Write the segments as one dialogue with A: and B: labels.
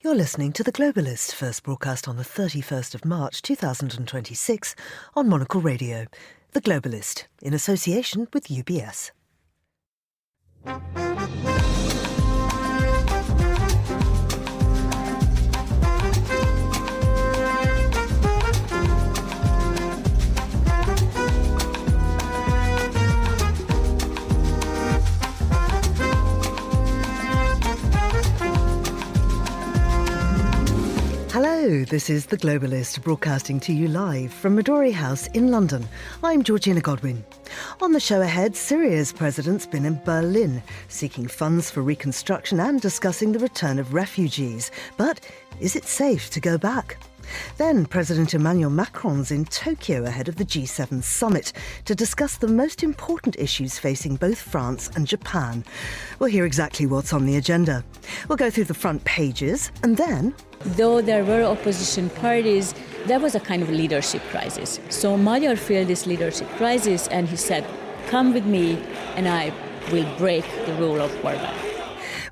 A: You're listening to The Globalist, first broadcast on the 31st of March 2026 on Monocle Radio. The Globalist, in association with UBS. Hello, this is The Globalist, broadcasting to you live from Midori House in London. I'm Georgina Godwin. On the show ahead, Syria's president's been in Berlin, seeking funds for reconstruction and discussing the return of refugees. But is it safe to go back? Then President Emmanuel Macron's in Tokyo ahead of the G7 summit to discuss the most important issues facing both France and Japan. We'll hear exactly what's on the agenda. We'll go through the front pages and then...
B: Though there were opposition parties, there was a kind of leadership crisis. So Magyar felt this leadership crisis and he said, come with me and I will break the rule of Orbán.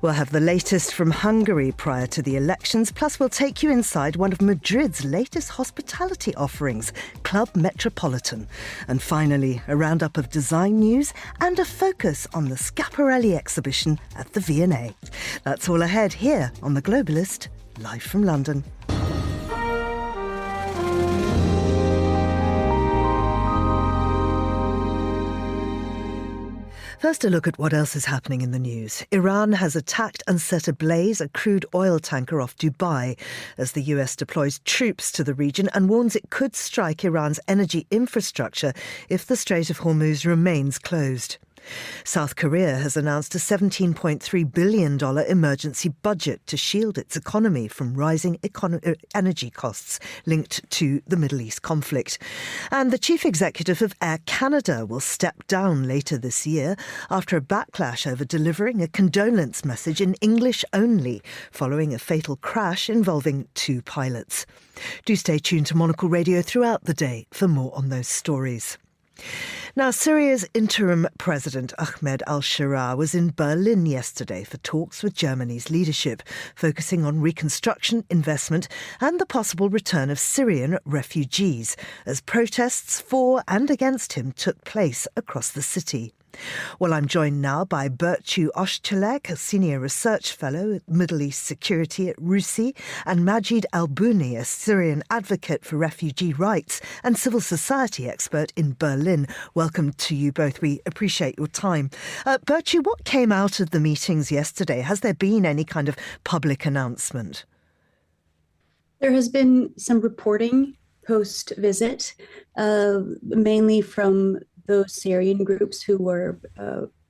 A: We'll have the latest from Hungary prior to the elections, plus we'll take you inside one of Madrid's latest hospitality offerings, Club Metropolitan. And finally, a roundup of design news and a focus on the Schiaparelli exhibition at the V&A. That's all ahead here on The Globalist, live from London. First, a look at what else is happening in the news. Iran has attacked and set ablaze a crude oil tanker off Dubai as the US deploys troops to the region and warns it could strike Iran's energy infrastructure if the Strait of Hormuz remains closed. South Korea has announced a $17.3 billion emergency budget to shield its economy from rising energy costs linked to the Middle East conflict. And the chief executive of Air Canada will step down later this year after a backlash over delivering a condolence message in English only following a fatal crash involving two pilots. Do stay tuned to Monocle Radio throughout the day for more on those stories. Now, Syria's interim president, Ahmed al-Sharaa, was in Berlin yesterday for talks with Germany's leadership, focusing on reconstruction, investment and the possible return of Syrian refugees, as protests for and against him took place across the city. Well, I'm joined now by Bertu Özçelik, a senior research fellow at Middle East security at RUSI, and Majid Al-Bouni, a Syrian advocate for refugee rights and civil society expert in Berlin. Welcome to you both. We appreciate your time. Bertu, what came out of the meetings yesterday? Has there been any kind of public announcement?
C: There has been some reporting post-visit, mainly from those Syrian groups who were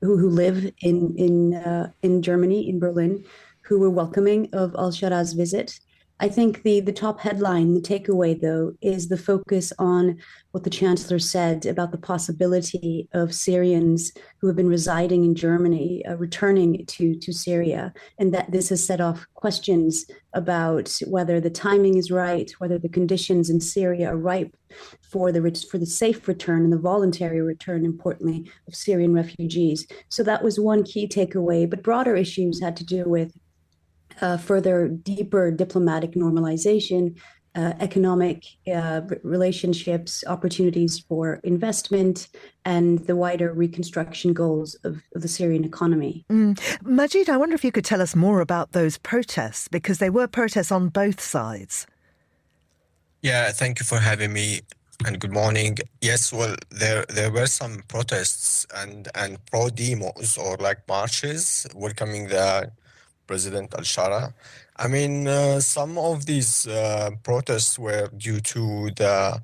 C: who live in Germany, in Berlin, who were welcoming of al-Sharaa's visit. I think the top headline, the takeaway, though, is the focus on what the chancellor said about the possibility of Syrians who have been residing in Germany returning to Syria, and that this has set off questions about whether the timing is right, whether the conditions in Syria are ripe for the safe return and the voluntary return, importantly, of Syrian refugees. So that was one key takeaway, but broader issues had to do with further, deeper diplomatic normalization, economic relationships, opportunities for investment, and the wider reconstruction goals of the Syrian economy.
A: Majid, I wonder if you could tell us more about those protests, because they were protests on both sides.
D: Yeah, thank you for having me, and good morning. Yes, well, there were some protests and pro-demos, or like marches, welcoming the President al-Sharaa. I mean, some of these protests were due to the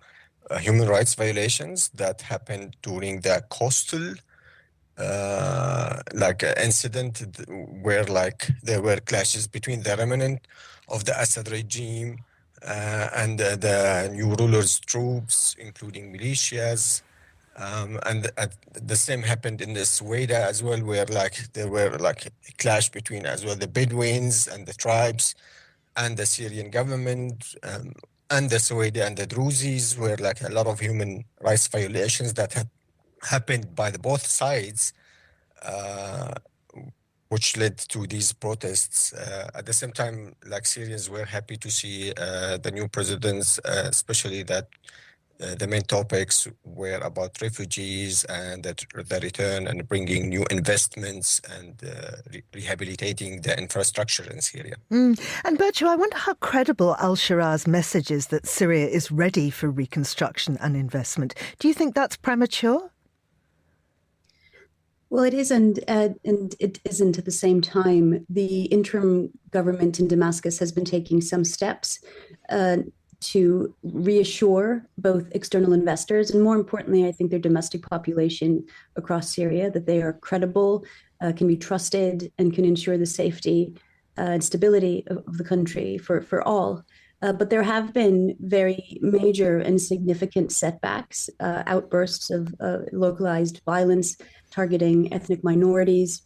D: human rights violations that happened during the coastal incident, where there were clashes between the remnant of the Assad regime and the new ruler's troops, including militias. And the same happened in the Sueda as well, where there were a clash between as well the Bedouins and the tribes and the Syrian government, and the Sueda and the Druzes, where a lot of human rights violations that had happened by both sides which led to these protests. At the same time, like Syrians were happy to see the new presidents, especially that the main topics were about refugees and the return and bringing new investments and rehabilitating the infrastructure in Syria.
A: And Birchu, I wonder how credible al-Sharaa's message is that Syria is ready for reconstruction and investment. Do you think that's premature?
C: Well, it isn't, and it isn't at the same time. The interim government in Damascus has been taking some steps to reassure both external investors and, more importantly, I think their domestic population across Syria that they are credible, can be trusted, and can ensure the safety and stability of the country for all. But there have been very major and significant setbacks, outbursts of localized violence targeting ethnic minorities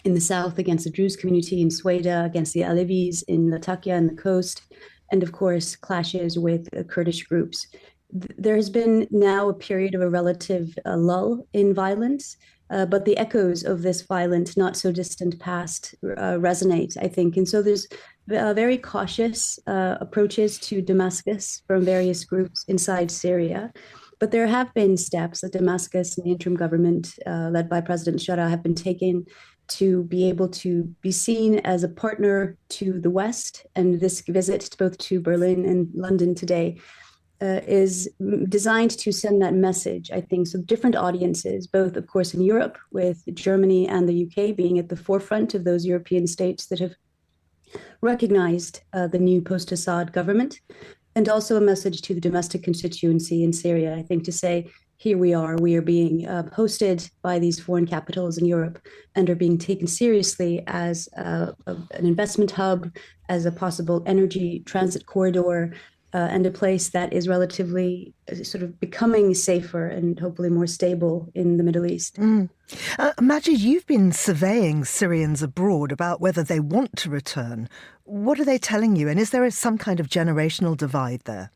C: in the south against the Druze community in Sweda, against the Alevis in Latakia and the coast, and of course, clashes with Kurdish groups. There has been now a period of a relative lull in violence, but the echoes of this violent, not so distant past resonate, I think. And so there's very cautious approaches to Damascus from various groups inside Syria. But there have been steps that Damascus and the interim government, led by President al-Sharaa, have been taken to be able to be seen as a partner to the West. And this visit both to Berlin and London today is designed to send that message, I think. So different audiences, both, of course, in Europe, with Germany and the UK being at the forefront of those European states that have recognized the new post-Assad government, and also a message to the domestic constituency in Syria, I think, to say, here we are being hosted by these foreign capitals in Europe and are being taken seriously as an investment hub, as a possible energy transit corridor, and a place that is relatively sort of becoming safer and hopefully more stable in the Middle East.
A: Majid, you've been surveying Syrians abroad about whether they want to return. What are they telling you? And is there some kind of generational divide there?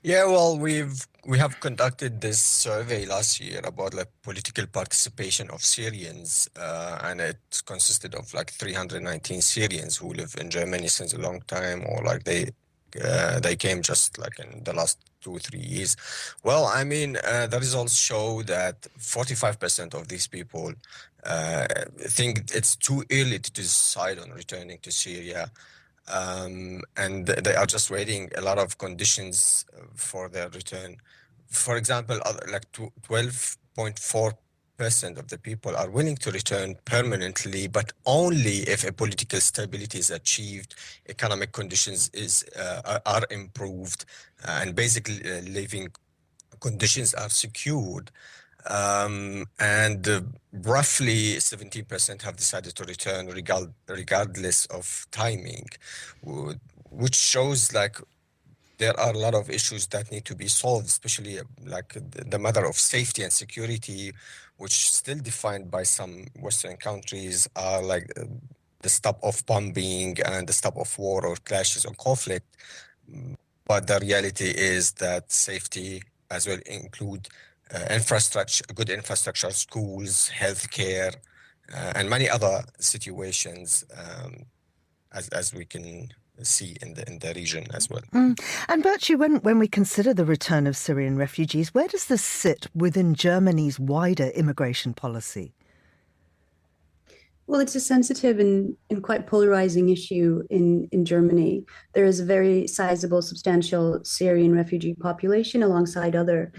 D: Yeah, well, we have conducted this survey last year about like political participation of Syrians, and it consisted of like 319 Syrians who live in Germany since a long time, or like they came just like in the last 2 or 3 years. Well, I mean, the results show that 45% of these people think it's too early to decide on returning to Syria. And they are just waiting a lot of conditions for their return. For example, like 12.4% of the people are willing to return permanently, but only if a political stability is achieved, economic conditions are improved, and basically living conditions are secured. And roughly 17% have decided to return regardless of timing, which shows like there are a lot of issues that need to be solved, especially like the matter of safety and security, which still defined by some Western countries are like the stop of bombing and the stop of war or clashes or conflict. But the reality is that safety as well include infrastructure, good infrastructure, schools, healthcare, and many other situations, as we can see in the region as well.
A: And Birchu, when we consider the return of Syrian refugees, where does this sit within Germany's wider immigration policy?
C: Well, it's a sensitive and quite polarizing issue in Germany. There is a very sizable, substantial Syrian refugee population alongside other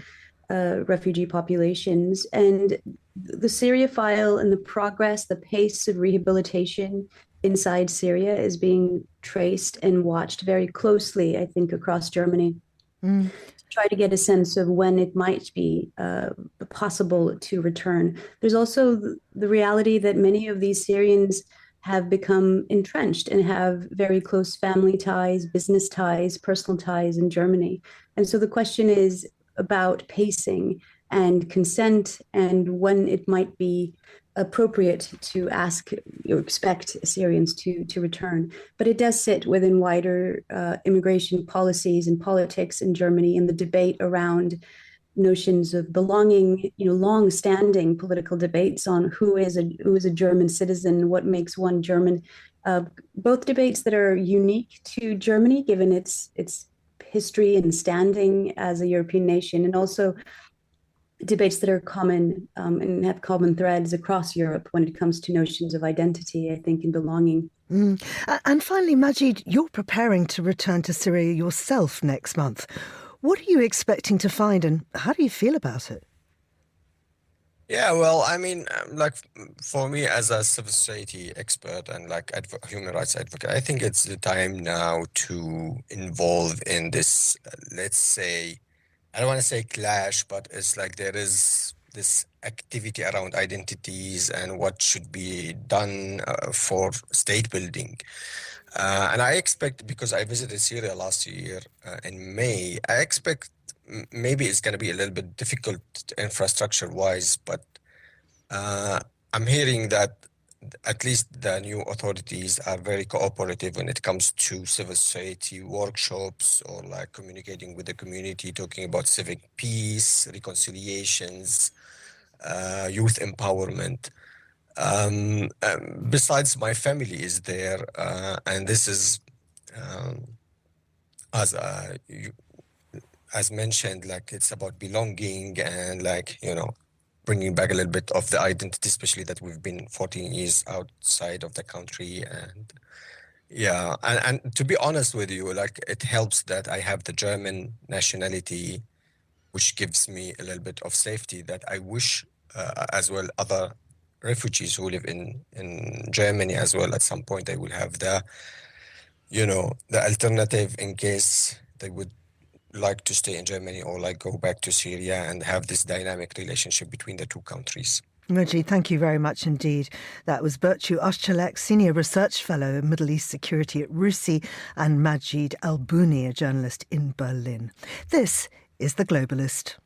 C: refugee populations. And the Syria file and the progress, the pace of rehabilitation inside Syria is being traced and watched very closely, I think, across Germany. To try to get a sense of when it might be possible to return. There's also the reality that many of these Syrians have become entrenched and have very close family ties, business ties, personal ties in Germany. And so the question is about pacing and consent and when it might be appropriate to ask or expect Syrians to return. But it does sit within wider immigration policies and politics in Germany, and the debate around notions of belonging, long-standing political debates on who is a German citizen, what makes one German. Both debates that are unique to Germany, given its history and standing as a European nation, and also debates that are common and have common threads across Europe when it comes to notions of identity, I think, and belonging.
A: And finally, Majid, you're preparing to return to Syria yourself next month. What are you expecting to find, and how do you feel about it?
D: Yeah, well, I mean, like for me as a civil society expert and like human rights advocate, I think it's the time now to involve in this, let's say, I don't want to say clash, but it's like there is this activity around identities and what should be done for state building. And I expect, because I visited Syria last year in May, I expect maybe it's going to be a little bit difficult infrastructure-wise, but I'm hearing that at least the new authorities are very cooperative when it comes to civil society workshops or like communicating with the community, talking about civic peace, reconciliations, youth empowerment. Besides, my family is there, and this is, as mentioned, like it's about belonging and like, bringing back a little bit of the identity, especially that we've been 14 years outside of the country. And yeah, and to be honest with you, like it helps that I have the German nationality, which gives me a little bit of safety that I wish as well other refugees who live in Germany as well, at some point they will have the alternative in case they would like to stay in Germany or like go back to Syria and have this dynamic relationship between the two countries.
A: Majid, thank you very much indeed. That was Berçu Özçelik, Senior Research Fellow in Middle East Security at RUSI, and Majid Al-Bouni, a journalist in Berlin. This is The Globalist.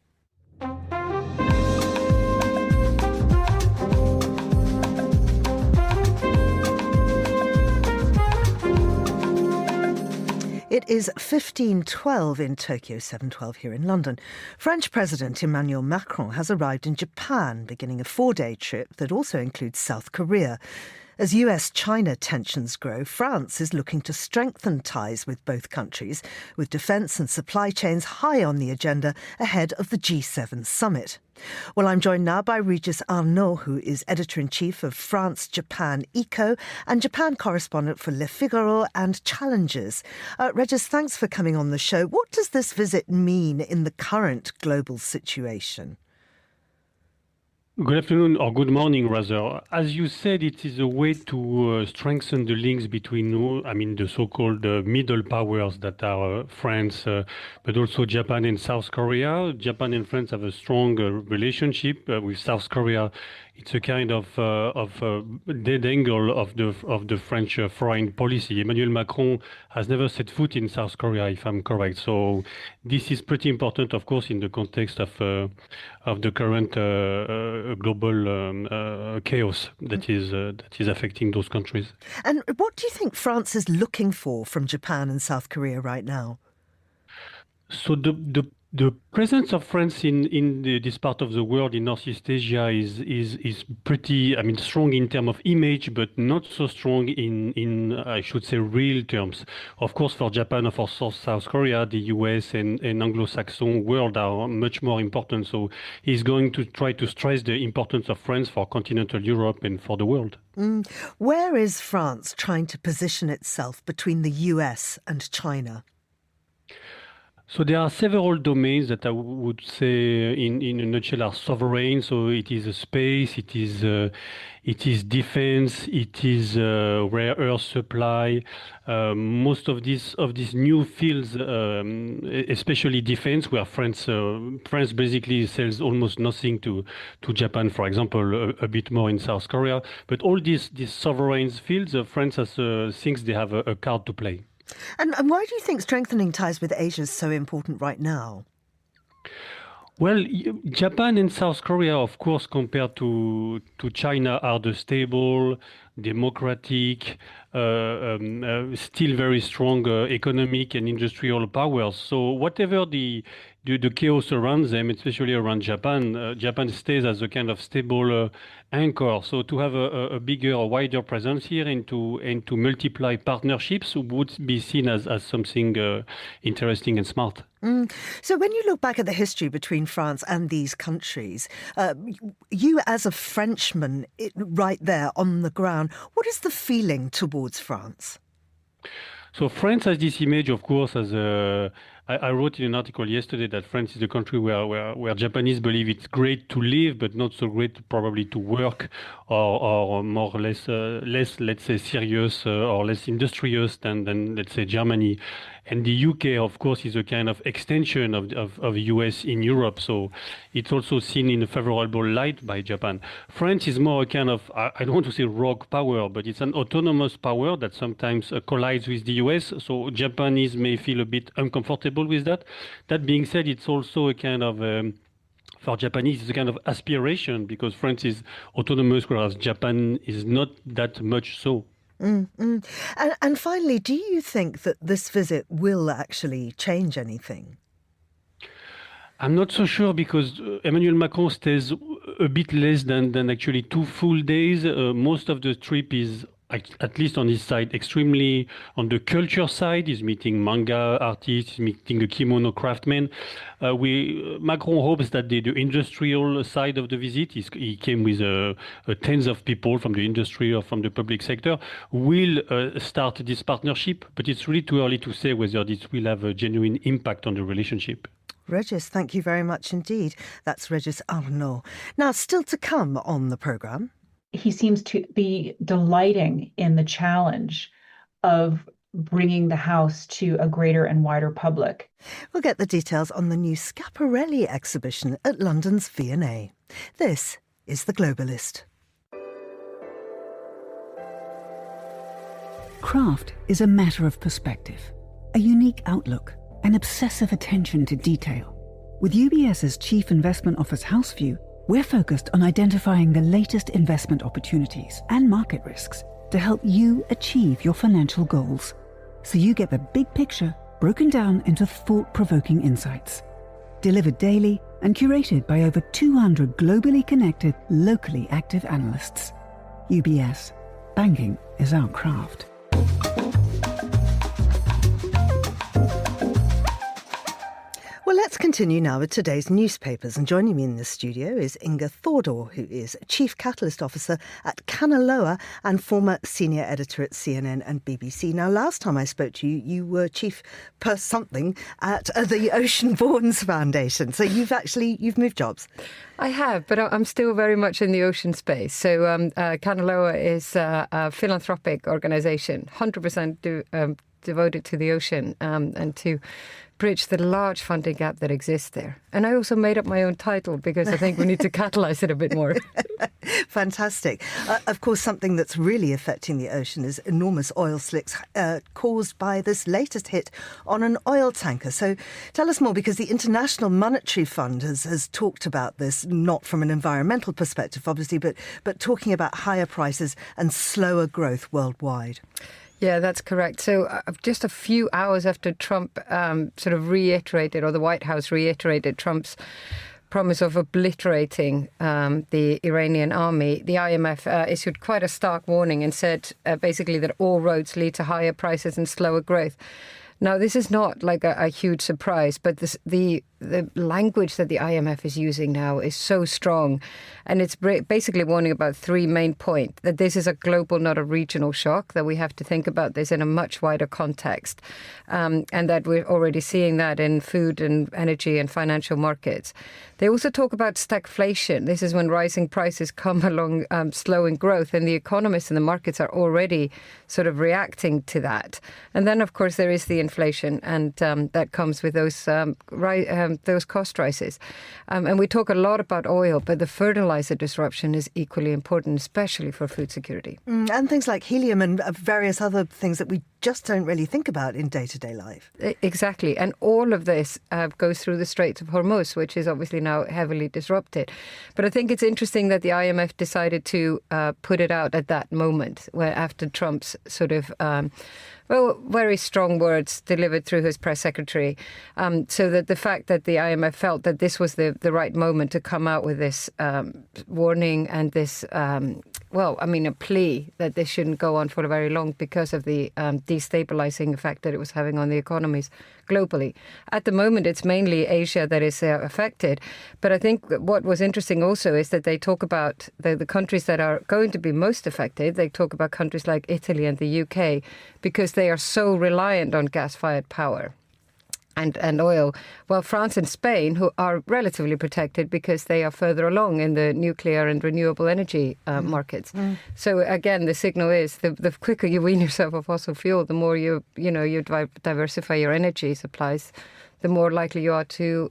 A: It is 15:12 in Tokyo, 7:12 here in London. French President Emmanuel Macron has arrived in Japan, beginning a 4-day trip that also includes South Korea. As US-China tensions grow, France is looking to strengthen ties with both countries, with defence and supply chains high on the agenda ahead of the G7 summit. Well, I'm joined now by Regis Arnaud, who is editor-in-chief of France-Japan Eco and Japan correspondent for Le Figaro and Challengers. Regis, thanks for coming on the show. What does this visit mean in the current global situation?
E: Good afternoon, or good morning, rather. As you said, it is a way to strengthen the links between, the so-called middle powers that are France, but also Japan and South Korea. Japan and France have a strong relationship with South Korea. It's a kind of dead angle of the French foreign policy. Emmanuel Macron has never set foot in South Korea, if I'm correct. So this is pretty important, of course, in the context of the current global chaos that is affecting those countries.
A: And what do you think France is looking for from Japan and South Korea right now?
E: So the presence of France in this part of the world, in Northeast Asia, is pretty, strong in terms of image, but not so strong in I should say, real terms. Of course, for Japan or for South Korea, the US and Anglo-Saxon world are much more important. So he's going to try to stress the importance of France for continental Europe and for the world.
A: Where is France trying to position itself between the US and China?
E: So there are several domains that I would say in a nutshell are sovereign. So it is space, it is defense, it is rare earth supply. Most of these new fields, especially defense, where France basically sells almost nothing to Japan, for example, a bit more in South Korea. But all these sovereign fields, France thinks they have a card to play.
A: And why do you think strengthening ties with Asia is so important right now?
E: Well, Japan and South Korea, of course, compared to China, are the stable, democratic, still very strong economic and industrial powers. So whatever the the chaos around them, especially around Japan. Japan stays as a kind of stable anchor. So to have a bigger or wider presence here and to multiply partnerships would be seen as something interesting and smart.
A: So when you look back at the history between France and these countries, you as a Frenchman right there on the ground, what is the feeling towards France?
E: So France has this image, of course, as I wrote in an article yesterday that France is a country where Japanese believe it's great to live, but not so great probably to work, or more or less, let's say, serious or less industrious than let's say, Germany. And the UK, of course, is a kind of extension of US in Europe. So it's also seen in a favorable light by Japan. France is more a kind of, I don't want to say rogue power, but it's an autonomous power that sometimes collides with the US. So Japanese may feel a bit uncomfortable with that. That being said, it's also a kind of, for Japanese, it's a kind of aspiration because France is autonomous, whereas Japan is not that much so.
A: And finally, do you think that this visit will actually change anything?
E: I'm not so sure because Emmanuel Macron stays a bit less than actually 2 full days. Most of the trip is, at least on his side, extremely on the culture side. He's meeting manga artists, he's meeting a kimono craftsman. Macron hopes that the industrial side of the visit, he came with tens of people from the industry or from the public sector, will start this partnership. But it's really too early to say whether this will have a genuine impact on the relationship.
A: Regis, thank you very much indeed. That's Regis Arnaud. Now, still to come on the programme.
F: He seems to be delighting in the challenge of bringing the house to a greater and wider public.
A: We'll get the details on the new Schiaparelli exhibition at London's V&A. This is The Globalist.
G: Craft is a matter of perspective, a unique outlook, an obsessive attention to detail. With UBS's Chief Investment Office Houseview, we're focused on identifying the latest investment opportunities and market risks to help you achieve your financial goals, so you get the big picture broken down into thought-provoking insights. Delivered daily and curated by over 200 globally connected, locally active analysts. UBS. Banking is our craft.
A: Well, let's continue now with today's newspapers. And joining me in the studio is Inga Thordor, who is Chief Catalyst Officer at Kanaloa and former Senior Editor at CNN and BBC. Now, last time I spoke to you, you were Chief something at the Ocean Borns Foundation. So you've moved jobs.
H: I have, but I'm still very much in the ocean space. So Kanaloa is a philanthropic organisation, 100% devoted to the ocean and to bridge the large funding gap that exists there. And I also made up my own title because I think we need to catalyse it a bit more.
A: Fantastic. Of course, something that's really affecting the ocean is enormous oil slicks caused by this latest hit on an oil tanker. So tell us more, because the International Monetary Fund has talked about this, not from an environmental perspective, obviously, but talking about higher prices and slower growth worldwide.
H: Yeah, that's correct. So just a few hours after Trump sort of reiterated, or the White House reiterated Trump's promise of obliterating the Iranian army, the IMF issued quite a stark warning and said basically that all roads lead to higher prices and slower growth. Now, this is not like a huge surprise, but the language that the IMF is using now is so strong. And it's basically warning about 3 main points: that this is a global, not a regional shock, that we have to think about this in a much wider context, and that we're already seeing that in food and energy and financial markets. They also talk about stagflation. This is when rising prices come along slowing growth, and the economists and the markets are already sort of reacting to that. And then, of course, there is the inflation, and that comes with those cost rises. And we talk a lot about oil, but the fertilizer disruption is equally important, especially for food security.
A: And things like helium and various other things that we just don't really think about in day-to-day life.
H: Exactly. And all of this goes through the Straits of Hormuz, which is obviously now heavily disrupted. But I think it's interesting that the IMF decided to put it out at that moment, where after Trump's sort of very strong words delivered through his press secretary. So that the fact that the IMF felt that this was the right moment to come out with this warning and this, a plea that this shouldn't go on for very long because of the destabilizing effect that it was having on the economies globally. At the moment, it's mainly Asia that is affected. But I think what was interesting also is that they talk about the countries that are going to be most affected. They talk about countries like Italy and the UK because they are so reliant on gas-fired power and oil, while France and Spain, who are relatively protected because they are further along in the nuclear and renewable energy markets. So again, the signal is the quicker you wean yourself of fossil fuel, the more you diversify your energy supplies, the more likely you are to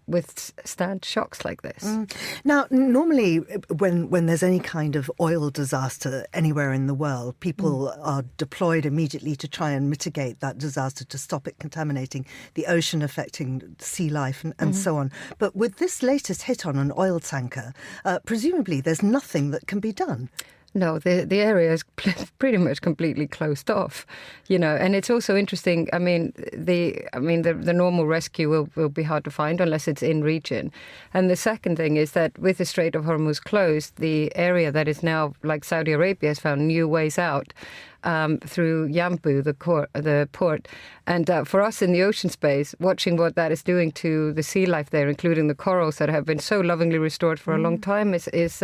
H: withstand shocks like this.
A: Now, normally when there's any kind of oil disaster anywhere in the world, people are deployed immediately to try and mitigate that disaster, to stop it contaminating the ocean, affecting sea life and so on. But with this latest hit on an oil tanker, presumably there's nothing that can be done.
H: No, the area is pretty much completely closed off, and it's also interesting. The normal rescue will be hard to find unless it's in region. And the second thing is that with the Strait of Hormuz closed, the area that is now like Saudi Arabia has found new ways out through Yanbu, the port. And for us in the ocean space, watching what that is doing to the sea life there, including the corals that have been so lovingly restored for a long time, is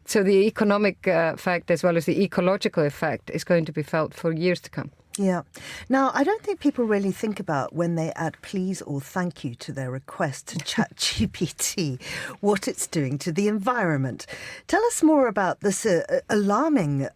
H: so the economic effect as well as the ecological effect is going to be felt for years to come.
A: Yeah. Now, I don't think people really think about when they add please or thank you to their request to ChatGPT, what it's doing to the environment. Tell us more about this alarming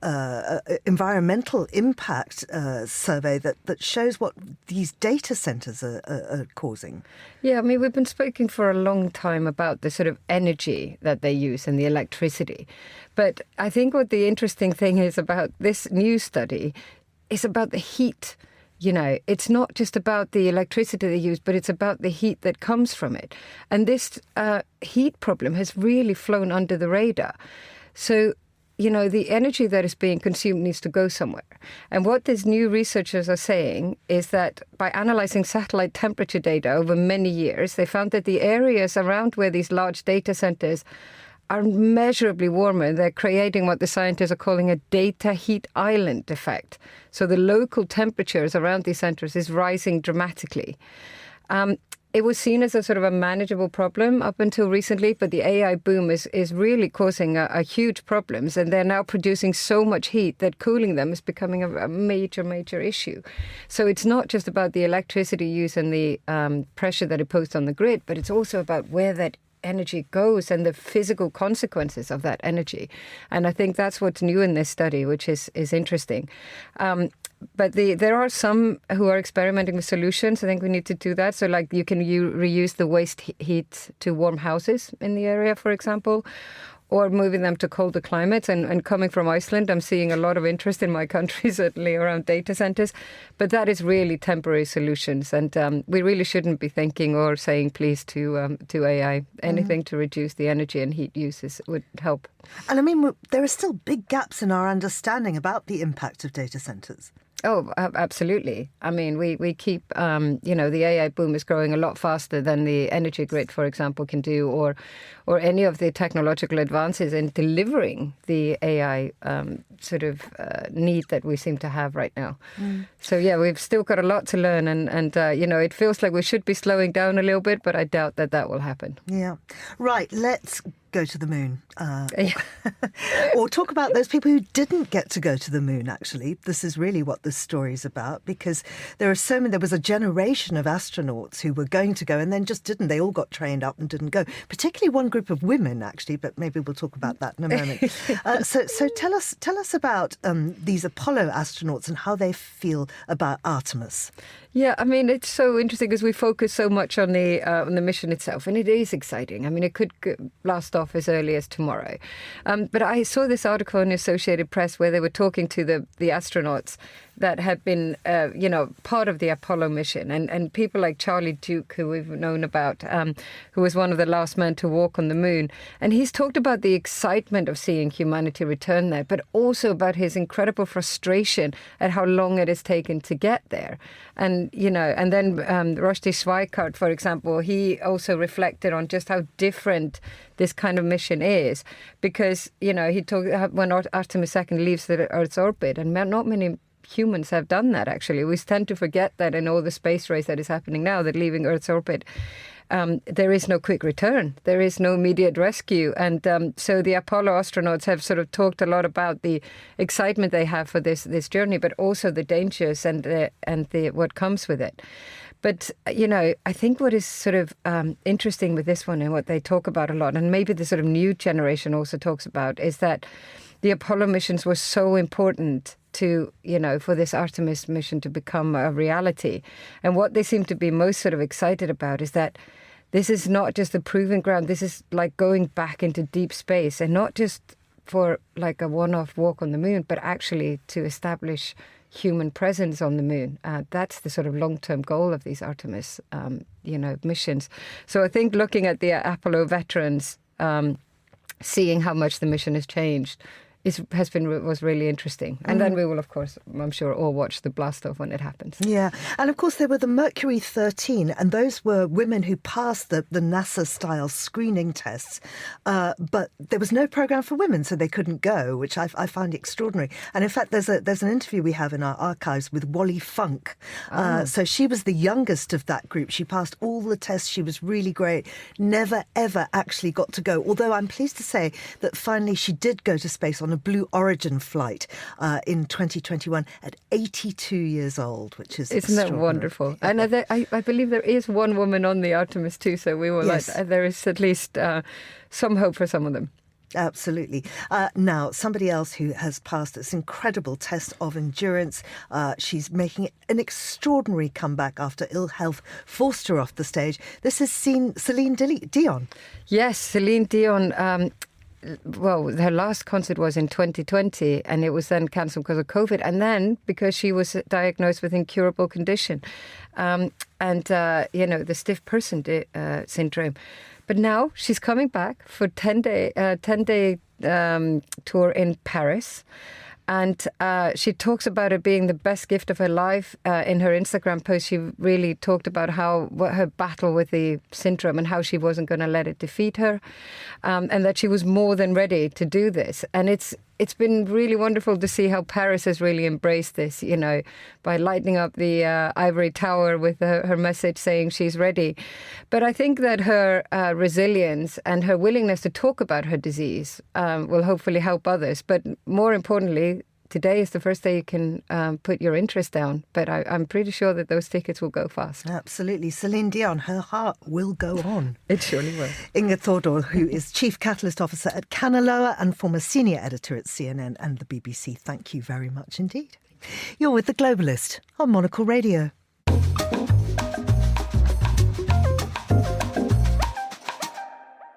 A: environmental impact survey that shows what these data centres are causing.
H: Yeah, we've been speaking for a long time about the sort of energy that they use and the electricity. But I think what the interesting thing is about this new study is about the heat. It's not just about the electricity they use, but it's about the heat that comes from it. And this heat problem has really flown under the radar. So, the energy that is being consumed needs to go somewhere. And what these new researchers are saying is that by analyzing satellite temperature data over many years, they found that the areas around where these large data centers are measurably warmer. They're creating what the scientists are calling a data heat island effect. So the local temperatures around these centers is rising dramatically. It was seen as a sort of a manageable problem up until recently, but the AI boom is really causing a huge problems, and they're now producing so much heat that cooling them is becoming a major issue. So it's not just about the electricity use and the pressure that it puts on the grid, but it's also about where that energy goes and the physical consequences of that energy. And I think that's what's new in this study, which is interesting. But there are some who are experimenting with solutions. I think we need to do that. So like you can reuse the waste heat to warm houses in the area, for example, or moving them to colder climates. And coming from Iceland, I'm seeing a lot of interest in my country, certainly around data centers. But that is really temporary solutions. And we really shouldn't be thinking or saying please to AI. Anything to reduce the energy and heat uses would help.
A: And there are still big gaps in our understanding about the impact of data centers.
H: Oh, absolutely. We keep, the AI boom is growing a lot faster than the energy grid, for example, can do, or any of the technological advances in delivering the AI need that we seem to have right now. So, yeah, we've still got a lot to learn. And it feels like we should be slowing down a little bit, but I doubt that will happen.
A: Yeah. Right. Let's go to the moon. Or talk about those people who didn't get to go to the moon, actually. This is really what this story is about, because there was a generation of astronauts who were going to go and then just didn't. They all got trained up and didn't go, particularly one group of women, actually, but maybe we'll talk about that in a moment. So tell us about these Apollo astronauts and how they feel about Artemis.
H: Yeah, it's so interesting because we focus so much on the mission itself, and it is exciting. It could blast off as early as tomorrow. But I saw this article in the Associated Press where they were talking to the astronauts, that had been, part of the Apollo mission. And people like Charlie Duke, who we've known about, who was one of the last men to walk on the moon. And he's talked about the excitement of seeing humanity return there, but also about his incredible frustration at how long it has taken to get there. And, and then Rushdie Schweikart, for example, he also reflected on just how different this kind of mission is. Because, he talked when Artemis 2 leaves the Earth's orbit, and not many humans have done that, actually. We tend to forget that in all the space race that is happening now, that leaving Earth's orbit, there is no quick return. There is no immediate rescue. And so the Apollo astronauts have sort of talked a lot about the excitement they have for this journey, but also the dangers and what comes with it. But, I think what is sort of interesting with this one and what they talk about a lot, and maybe the sort of new generation also talks about, is that the Apollo missions were so important to, for this Artemis mission to become a reality. And what they seem to be most sort of excited about is that this is not just the proving ground. This is like going back into deep space, and not just for like a one-off walk on the moon, but actually to establish human presence on the moon. That's the sort of long-term goal of these Artemis, missions. So I think looking at the Apollo veterans, seeing how much the mission has changed, was really interesting. And then we will, of course, I'm sure, all watch the blast off when it happens.
A: Yeah. And of course, there were the Mercury 13, and those were women who passed the NASA-style screening tests. But there was no program for women, so they couldn't go, which I find extraordinary. And in fact, there's an interview we have in our archives with Wally Funk. So she was the youngest of that group. She passed all the tests. She was really great. Never, ever actually got to go. Although I'm pleased to say that finally she did go to space on a Blue Origin flight in 2021 at 82 years old, which is
H: Isn't that wonderful? And I believe there is one woman on the Artemis too, so we will there is at least some hope for some of them.
A: Absolutely. Now, somebody else who has passed this incredible test of endurance. She's making an extraordinary comeback after ill health forced her off the stage. This is Celine Dion.
H: Yes, Celine Dion. Well, her last concert was in 2020, and it was then cancelled because of COVID, and then because she was diagnosed with incurable condition, the stiff person syndrome. But now she's coming back for 10-day tour in Paris. And she talks about it being the best gift of her life. In her Instagram post, she really talked about what her battle with the syndrome and how she wasn't going to let it defeat her, and that she was more than ready to do this. And it's been really wonderful to see how Paris has really embraced this, by lighting up the ivory tower with her message saying she's ready. But I think that her resilience and her willingness to talk about her disease will hopefully help others. But more importantly, today is the first day you can put your interest down. But I'm pretty sure that those tickets will go fast.
A: Absolutely. Celine Dion, her heart will go on.
H: It surely will.
A: Inga Thordor, who is Chief Catalyst Officer at Canny and former Senior Editor at CNN and the BBC. Thank you very much indeed. You're with The Globalist on Monocle Radio.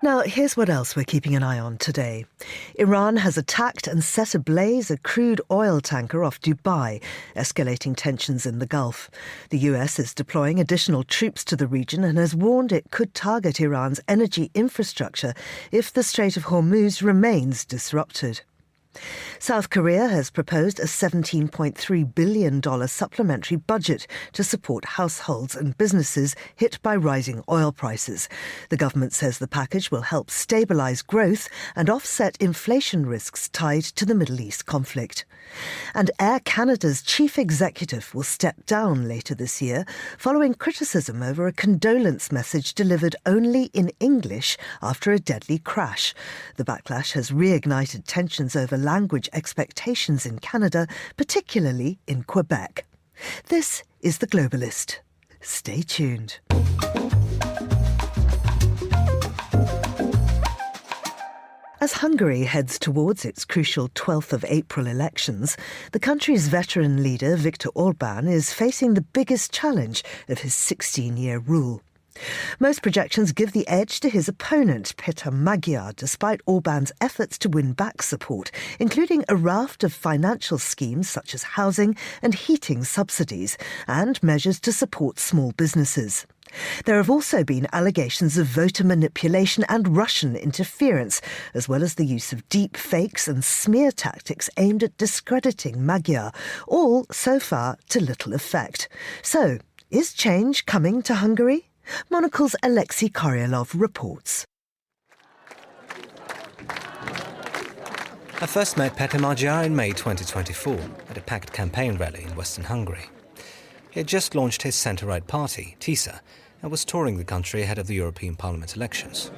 A: Now, here's what else we're keeping an eye on today. Iran has attacked and set ablaze a crude oil tanker off Dubai, escalating tensions in the Gulf. The US is deploying additional troops to the region and has warned it could target Iran's energy infrastructure if the Strait of Hormuz remains disrupted. South Korea has proposed a $17.3 billion supplementary budget to support households and businesses hit by rising oil prices. The government says the package will help stabilise growth and offset inflation risks tied to the Middle East conflict. And Air Canada's chief executive will step down later this year following criticism over a condolence message delivered only in English after a deadly crash. The backlash has reignited tensions over language expectations in Canada, particularly in Quebec. This is The Globalist. Stay tuned. As Hungary heads towards its crucial 12th of April elections, the country's veteran leader, Viktor Orbán, is facing the biggest challenge of his 16-year rule. Most projections give the edge to his opponent, Péter Magyar, despite Orbán's efforts to win back support, including a raft of financial schemes such as housing and heating subsidies and measures to support small businesses. There have also been allegations of voter manipulation and Russian interference, as well as the use of deep fakes and smear tactics aimed at discrediting Magyar, all so far to little effect. So, is change coming to Hungary? Monocle's Alexei Koryalov reports.
I: I first met Péter Magyar in May 2024 at a packed campaign rally in Western Hungary. He had just launched his centre-right party, TISA, and was touring the country ahead of the European Parliament elections.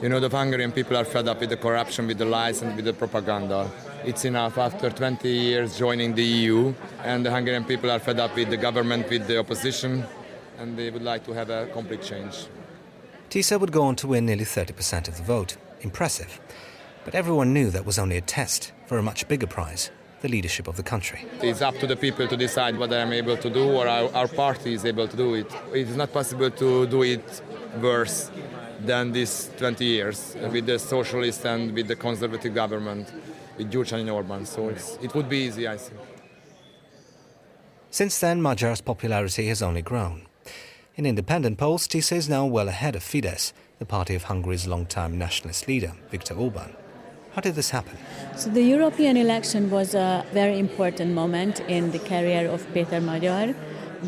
J: You know, the Hungarian people are fed up with the corruption, with the lies and with the propaganda. It's enough after 20 years joining the EU, and the Hungarian people are fed up with the government, with the opposition, and they would like to have a complete change.
I: TISA would go on to win nearly 30% of the vote. Impressive. But everyone knew that was only a test for a much bigger prize, the leadership of the country.
J: It's up to the people to decide what I am able to do, or our party is able to do it. It is not possible to do it worse than these 20 years with the socialist and with the conservative government, with Gyurcsány and Orbán. So it would be easy, I think.
I: Since then, Magyar's popularity has only grown. In independent polls, TISA is now well ahead of Fidesz, the party of Hungary's long-time nationalist leader, Viktor Orbán. How did this happen?
B: So the European election was a very important moment in the career of Péter Magyar,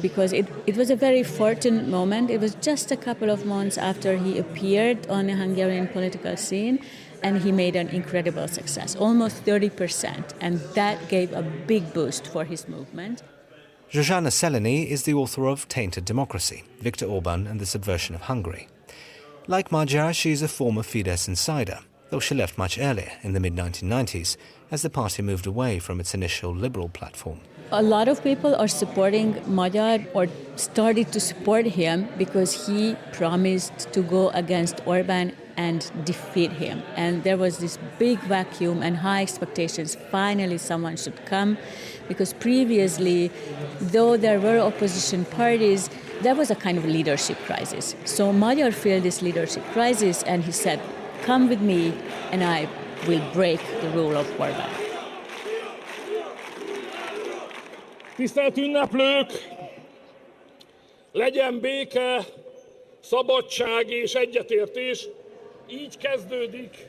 B: because it was a very fortunate moment. It was just a couple of months after he appeared on the Hungarian political scene, and he made an incredible success, almost 30%, and that gave a big boost for his movement.
I: Zsuzsanna Szeleny is the author of Tainted Democracy, Viktor Orbán and the Subversion of Hungary. Like Magyar, she is a former Fidesz insider, though she left much earlier, in the mid-1990s, as the party moved away from its initial liberal platform.
B: A lot of people are supporting Magyar, or started to support him, because he promised to go against Orbán and defeat him. And there was this big vacuum and high expectations. Finally, someone should come, because previously, though there were opposition parties, there was a kind of leadership crisis. So Magyar felt this leadership crisis, and he said, "Come with me, and I will break the rule of Orbán."
K: Tisztelt ünneplők! Legyen béke, szabadság és egyetértés. Így kezdődik.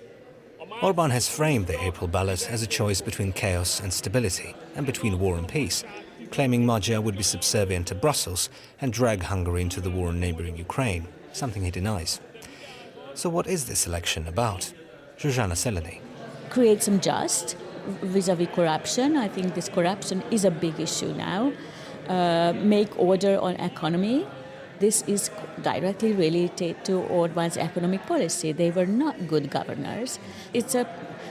I: Orbán has framed the April ballot as a choice between chaos and stability, and between war and peace, claiming Magyar would be subservient to Brussels and drag Hungary into the war in neighbouring Ukraine, something he denies. So what is this election about? Zsuzsanna Szeleny.
B: Create some just vis-a-vis corruption. I think this corruption is a big issue now. Make order on economy. This is directly related to Orbán's economic policy. They were not good governors. It's a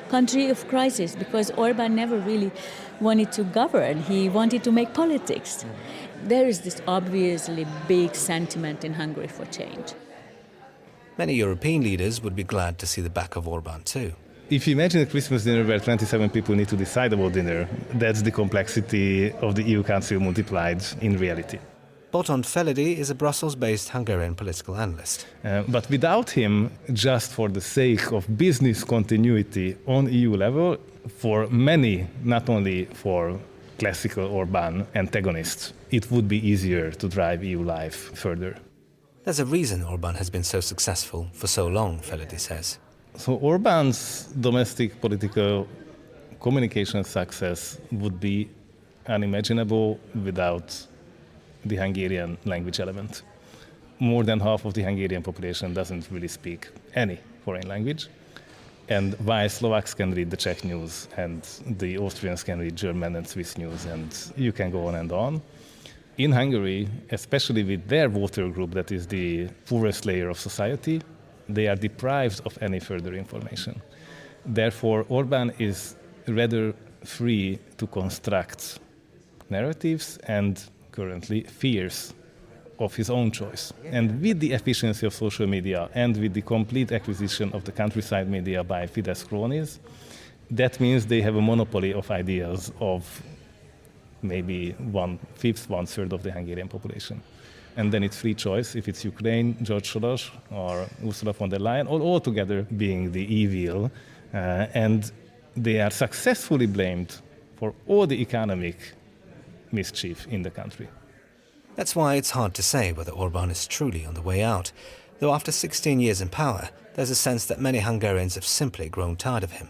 B: country of crisis, because Orbán never really wanted to govern. He wanted to make politics. There is this obviously big sentiment in Hungary for change.
I: Many European leaders would be glad to see the back of Orbán too.
L: If you imagine a Christmas dinner where 27 people need to decide about dinner, that's the complexity of the EU Council multiplied in reality.
I: Botond Feledi is a Brussels-based Hungarian political analyst.
L: But without him, just for the sake of business continuity on EU level, for many, not only for classical Orbán antagonists, it would be easier to drive EU life further.
I: There's a reason Orbán has been so successful for so long, Feledi says.
L: So Orbán's domestic political communication success would be unimaginable without the Hungarian language element. More than half of the Hungarian population doesn't really speak any foreign language. And while Slovaks can read the Czech news, and the Austrians can read German and Swiss news, and you can go on and on, in Hungary, especially with their voter group, that is the poorest layer of society, they are deprived of any further information. Therefore, Orbán is rather free to construct narratives and currently fears of his own choice. And with the efficiency of social media and with the complete acquisition of the countryside media by Fidesz cronies, that means they have a monopoly of ideas of maybe 1/5, 1/3 of the Hungarian population. and then it's free choice if it's Ukraine, George Soros, or Ursula von der Leyen, all together being the evil. And they are successfully blamed for all the economic mischief in the country.
I: That's why it's hard to say whether Orbán is truly on the way out, though after 16 years in power, there's a sense that many Hungarians have simply grown tired of him.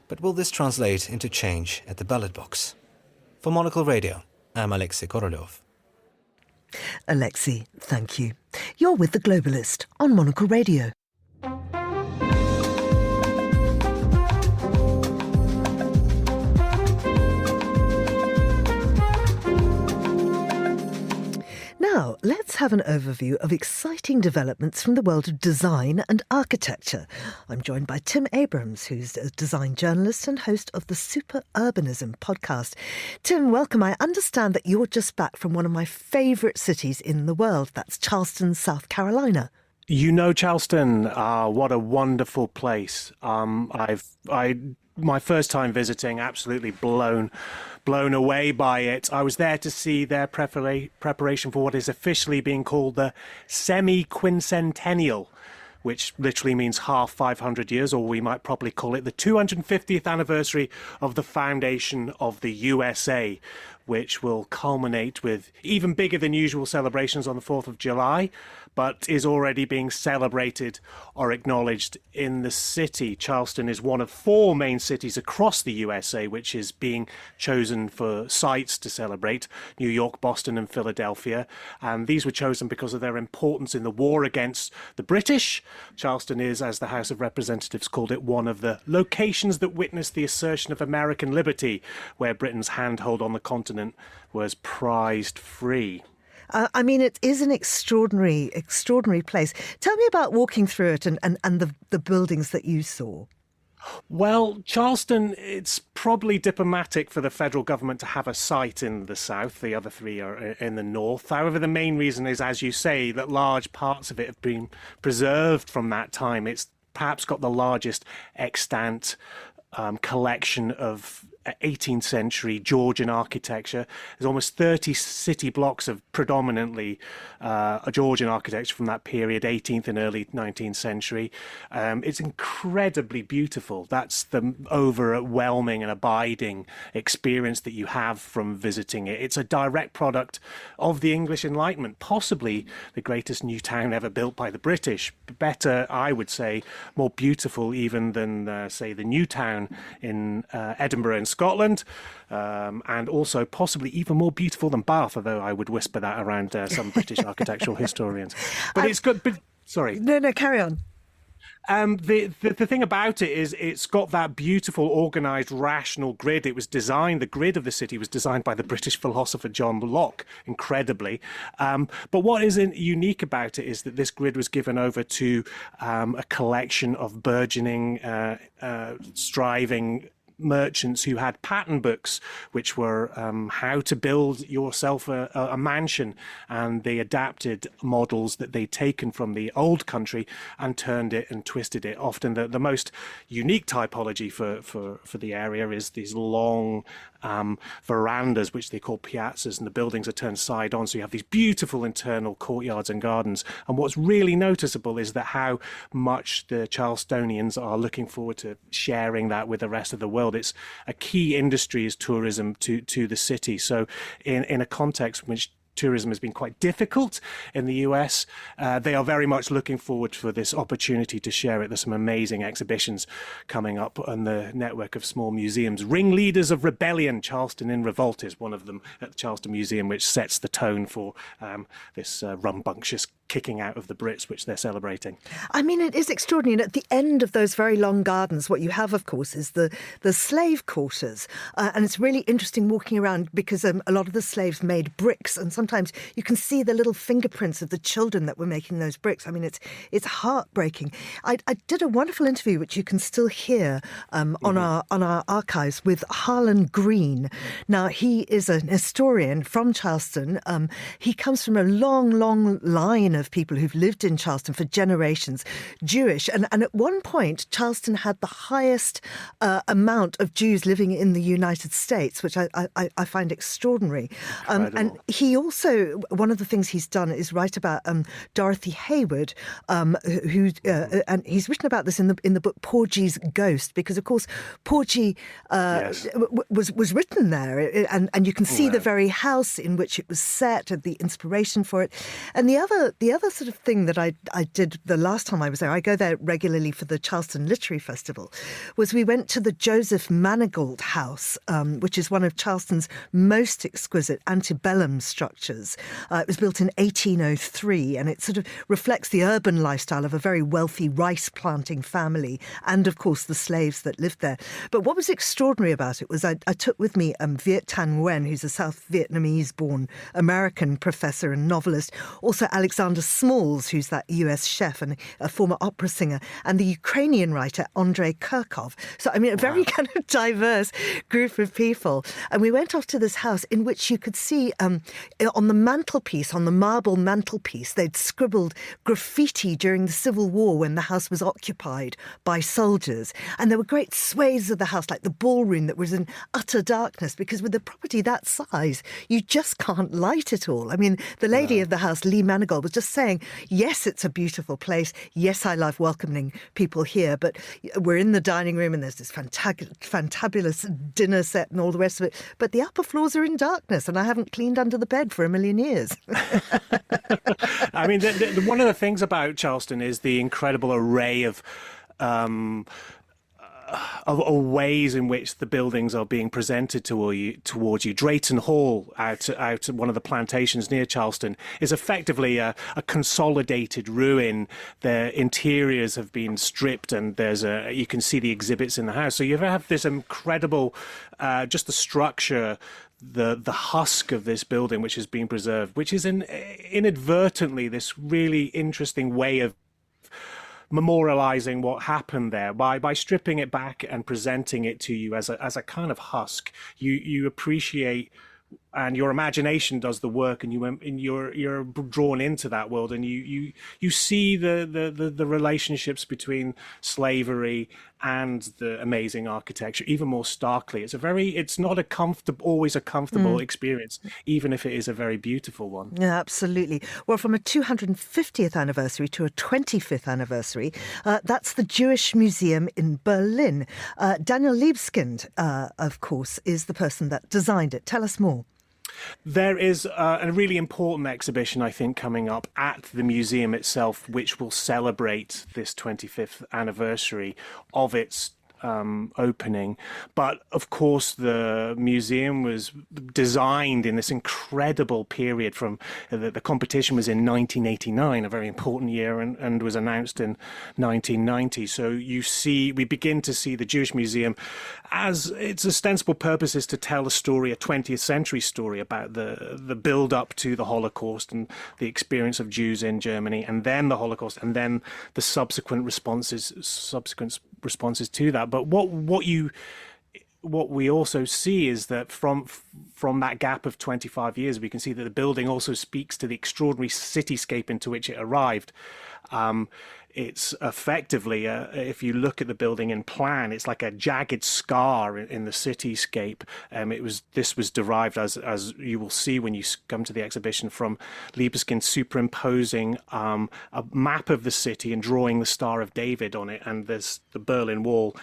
I: But will this translate into change at the ballot box? For Monocle Radio, I'm Alexei Korolev.
A: Alexei, thank you. You're with The Globalist on Monocle Radio. Now, let's have an overview of exciting developments from the world of design and architecture. I'm joined by Tim Abrams, who's a design journalist and host of the Super Urbanism podcast. Tim, welcome. I understand that you're just back from one of my favourite cities in the world. That's Charleston, South Carolina.
M: You know Charleston, what a wonderful place. My first time visiting, absolutely blown away by it. I was there to see their preparation for what is officially being called the semi-quincentennial, which literally means half 500 years, or we might probably call it the 250th anniversary of the foundation of the USA, which will culminate with even bigger than usual celebrations on the 4th of July, but is already being celebrated or acknowledged in the city. Charleston is one of 4 main cities across the USA which is being chosen for sites to celebrate: New York, Boston and Philadelphia. And these were chosen because of their importance in the war against the British. Charleston is, as the House of Representatives called it, one of the locations that witnessed the assertion of American liberty, where Britain's handhold on the continent was prized free.
A: I mean, it is an extraordinary place. Tell me about walking through it and the buildings that you saw.
M: Well, Charleston, it's probably diplomatic for the federal government to have a site in the south. The other 3 are in the north. However, the main reason is, as you say, that large parts of it have been preserved from that time. It's perhaps got the largest extant collection of 18th century Georgian architecture. There's almost 30 city blocks of predominantly Georgian architecture from that period, 18th and early 19th century. It's incredibly beautiful. That's the overwhelming and abiding experience that you have from visiting it. It's a direct product of the English Enlightenment, possibly the greatest new town ever built by the British. Better, I would say, more beautiful even than, say, the new town in Edinburgh and Scotland, and also possibly even more beautiful than Bath, although I would whisper that around some British architectural historians. But it's good. But sorry.
A: No, carry on.
M: The thing about it is it's got that beautiful, organised, rational grid. It was designed, the grid of the city was designed by the British philosopher John Locke, incredibly. But what is unique about it is that this grid was given over to a collection of burgeoning, striving merchants who had pattern books, which were how to build yourself a mansion, and they adapted models that they'd taken from the old country and turned it and twisted it. Often the most unique typology for the area is these long verandas, which they call piazzas, and the buildings are turned side on, so you have these beautiful internal courtyards and gardens. And what's really noticeable is that how much the Charlestonians are looking forward to sharing that with the rest of the world. It's a key industry is tourism to the city. So in a context in which tourism has been quite difficult in the US, they are very much looking forward for this opportunity to share it. There's some amazing exhibitions coming up on the network of small museums. Ringleaders of Rebellion, Charleston in Revolt is one of them at the Charleston Museum, which sets the tone for this rambunctious kicking out of the Brits, which they're celebrating.
A: I mean, it is extraordinary. And at the end of those very long gardens, what you have, of course, is the slave quarters. And it's really interesting walking around because a lot of the slaves made bricks, and sometimes you can see the little fingerprints of the children that were making those bricks. I mean, it's heartbreaking. I did a wonderful interview, which you can still hear on our archives, with Harlan Green. Now, he is an historian from Charleston. He comes from a long line line of people who've lived in Charleston for generations, Jewish. And at one point, Charleston had the highest amount of Jews living in the United States, which I find extraordinary. And he also, one of the things he's done is write about Dorothy Hayward, who and he's written about this in the book Porgy's Ghost, because of course Porgy was written there, and you can see the very house in which it was set and the inspiration for it. And the other sort of thing that I did the last time I was there, I go there regularly for the Charleston Literary Festival, was we went to the Joseph Manigault House, which is one of Charleston's most exquisite antebellum structures. It was built in 1803, and it sort of reflects the urban lifestyle of a very wealthy rice planting family, and of course the slaves that lived there. But what was extraordinary about it was I took with me Viet Thanh Nguyen, who's a South Vietnamese-born American professor and novelist, also Alexander Smalls, who's that US chef and a former opera singer, and the Ukrainian writer Andrei Kirkov. So, I mean, a very kind of diverse group of people. And we went off to this house in which you could see on the mantelpiece, on the marble mantelpiece, they'd scribbled graffiti during the Civil War when the house was occupied by soldiers. And there were great swathes of the house, like the ballroom, that was in utter darkness, because with a property that size, you just can't light it all. I mean, the lady of the house, Lee Manigault, was just saying, yes, it's a beautiful place. Yes, I love welcoming people here, but we're in the dining room and there's this fantabulous dinner set and all the rest of it. But the upper floors are in darkness and I haven't cleaned under the bed for a million years.
M: I mean, one of the things about Charleston is the incredible array of ways in which the buildings are being presented towards you. Drayton Hall, out at one of the plantations near Charleston, is effectively a consolidated ruin. The interiors have been stripped, and you can see the exhibits in the house. So you have this incredible, just the structure, the husk of this building, which is being preserved, which is inadvertently this really interesting way of memorializing what happened there by stripping it back and presenting it to you as a kind of husk. You appreciate, and your imagination does the work, and you're drawn into that world, and you see the relationships between slavery and the amazing architecture even more starkly. It's not always a comfortable experience, even if it is a very beautiful one.
A: Yeah, absolutely. Well, from a 250th anniversary to a 25th anniversary, that's the Jewish Museum in Berlin. Daniel Libeskind, of course, is the person that designed it. Tell us more.
M: There is a really important exhibition, I think, coming up at the museum itself, which will celebrate this 25th anniversary of its opening. But of course, the museum was designed in this incredible period from the competition was in 1989, a very important year, and was announced in 1990. So we begin to see the Jewish Museum as its ostensible purpose is to tell a story, a 20th century story about the build up to the Holocaust and the experience of Jews in Germany, and then the Holocaust, and then the subsequent responses to that. But what we also see is that from that gap of 25 years, we can see that the building also speaks to the extraordinary cityscape into which it arrived. It's effectively, if you look at the building in plan, it's like a jagged scar in the cityscape. This was derived, as you will see when you come to the exhibition, from Libeskind superimposing a map of the city and drawing the Star of David on it, and there's the Berlin Wall